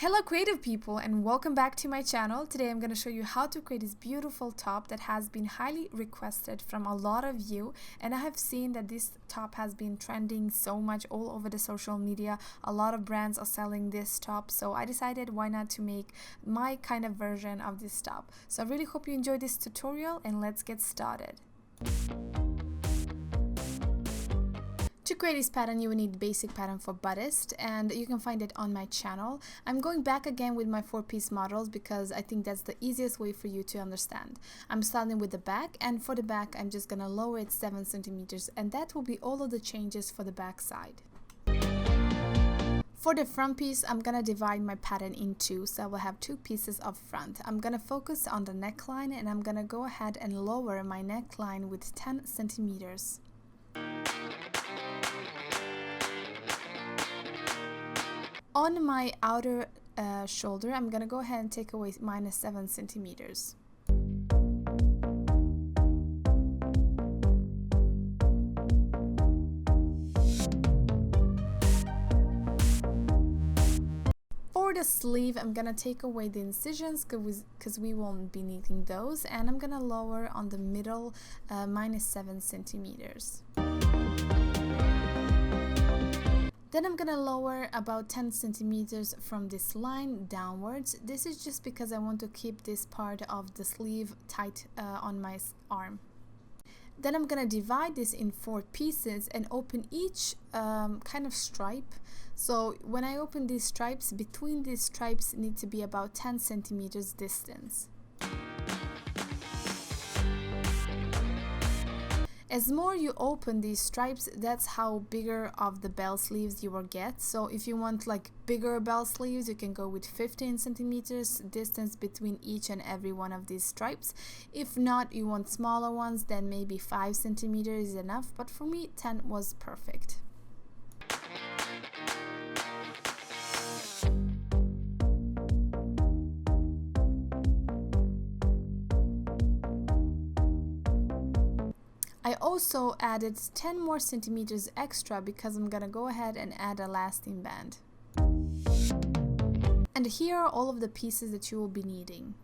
Hello creative people and welcome back to my channel. Today I'm going to show you how to create this beautiful top that has been highly requested from a lot of you, and I have seen that this top has been trending so much all over the social media. A lot of brands are selling this top, so I decided why not to make my kind of version of this top. So I really hope you enjoyed this tutorial and let's get started. To create this pattern, you will need the basic pattern for bodice, and you can find it on my channel. I'm going back again with my 4-piece models because I think that's the easiest way for you to understand. I'm starting with the back, and for the back I'm just gonna lower it 7 centimeters, and that will be all of the changes for the back side. For the front piece, I'm gonna divide my pattern in two, so I will have 2 pieces up front. I'm gonna focus on the neckline, and I'm gonna go ahead and lower my neckline with 10 centimeters. On my outer shoulder, I'm gonna go ahead and take away minus 7 centimeters. For the sleeve, I'm gonna take away the incisions because we won't be needing those, and I'm gonna lower on the middle minus 7 centimeters. Then I'm gonna lower about 10 centimeters from this line downwards. This is just because I want to keep this part of the sleeve tight on my arm. Then I'm gonna divide this in 4 pieces and open each kind of stripe. So when I open these stripes, between these stripes need to be about 10 centimeters distance. As more you open these stripes, that's how bigger of the bell sleeves you will get. So if you want like bigger bell sleeves, you can go with 15 centimeters distance between each and every one of these stripes. If not, you want smaller ones, then maybe 5 centimeters is enough, but for me 10 was perfect. I also added 10 more centimeters extra because I'm gonna go ahead and add a lasting band. And here are all of the pieces that you will be needing.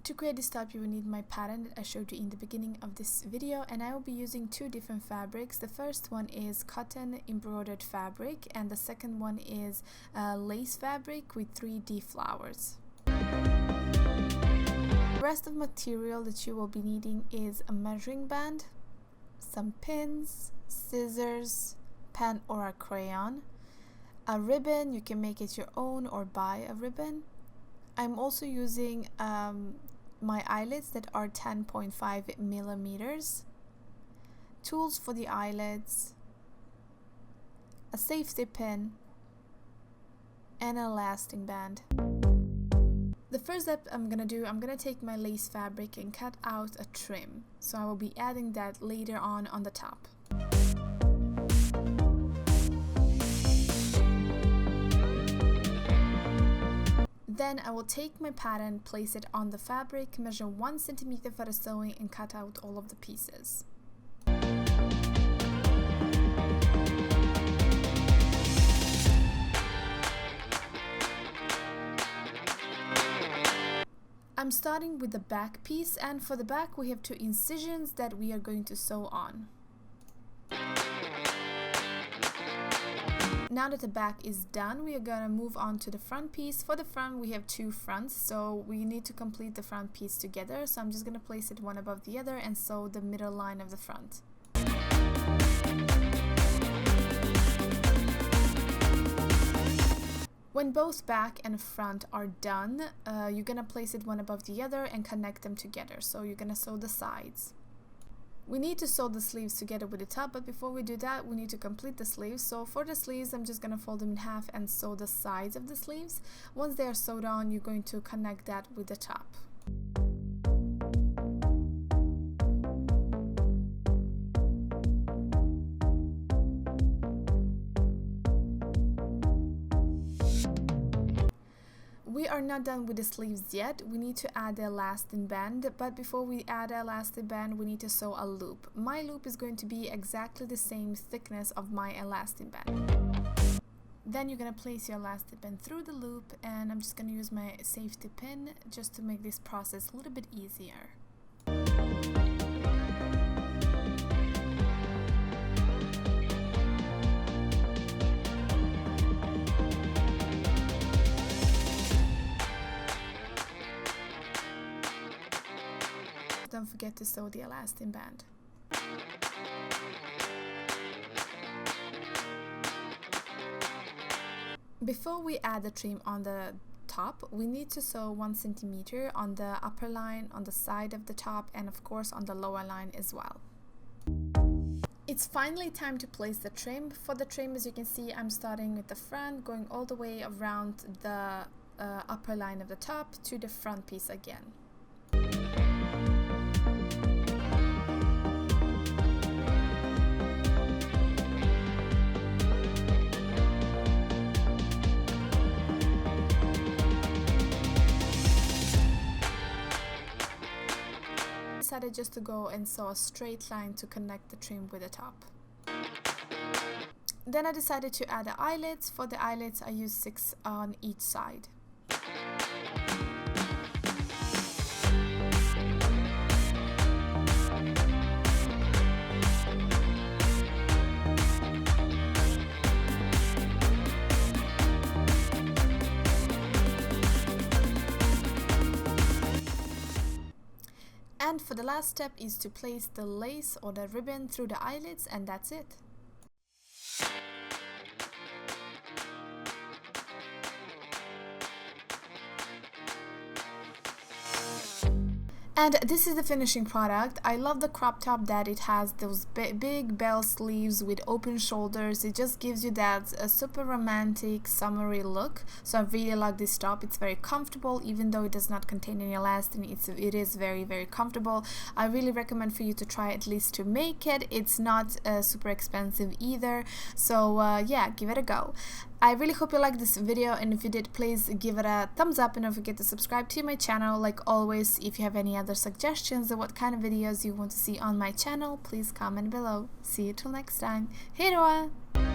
To create this top, you will need my pattern that I showed you in the beginning of this video, and I will be using 2 different fabrics. The first one is cotton embroidered fabric, and the second one is lace fabric with 3D flowers. The rest of material that you will be needing is a measuring band, some pins, scissors, pen or a crayon, a ribbon. You can make it your own or buy a ribbon. I'm also using my eyelets that are 10.5 millimeters, tools for the eyelets, a safety pin, and a lasting band. The first step I'm gonna take my lace fabric and cut out a trim. So I will be adding that later on the top. Then I will take my pattern, place it on the fabric, measure 1 centimeter for the sewing, and cut out all of the pieces. I'm starting with the back piece, and for the back we have 2 incisions that we are going to sew on. Now that the back is done, we are going to move on to the front piece. For the front, we have 2 fronts, so we need to complete the front piece together. So I'm just going to place it one above the other and sew the middle line of the front. When both back and front are done, you're gonna place it one above the other and connect them together. So you're gonna sew the sides. We need to sew the sleeves together with the top, but before we do that, we need to complete the sleeves. So for the sleeves, I'm just gonna fold them in half and sew the sides of the sleeves. Once they are sewed on, you're going to connect that with the top. We are not done with the sleeves yet. We need to add the elastic band, but before we add the elastic band, we need to sew a loop. My loop is going to be exactly the same thickness of my elastic band. Then you're going to place your elastic band through the loop, and I'm just going to use my safety pin just to make this process a little bit easier. Don't forget to sew the elastic band. Before we add the trim on the top, we need to sew 1 centimeter on the upper line, on the side of the top, and of course on the lower line as well. It's finally time to place the trim. For the trim, as you can see, I'm starting with the front, going all the way around the upper line of the top to the front piece again. Decided just to go and sew a straight line to connect the trim with the top. Then I decided to add the eyelets. For the eyelets, I used 6 on each side. And for the last step is to place the lace or the ribbon through the eyelets, and that's it. And this is the finishing product. I love the crop top that it has those big bell sleeves with open shoulders. It just gives you that super romantic summery look. So I really like this top. It's very comfortable, even though it does not contain any elastin. It is very comfortable. I really recommend for you to try at least to make it. It's not super expensive either. So yeah, give it a go. I really hope you liked this video, and if you did, please give it a thumbs up and don't forget to subscribe to my channel. Like always, if you have any other suggestions of what kind of videos you want to see on my channel, please comment below. See you till next time. Hej då!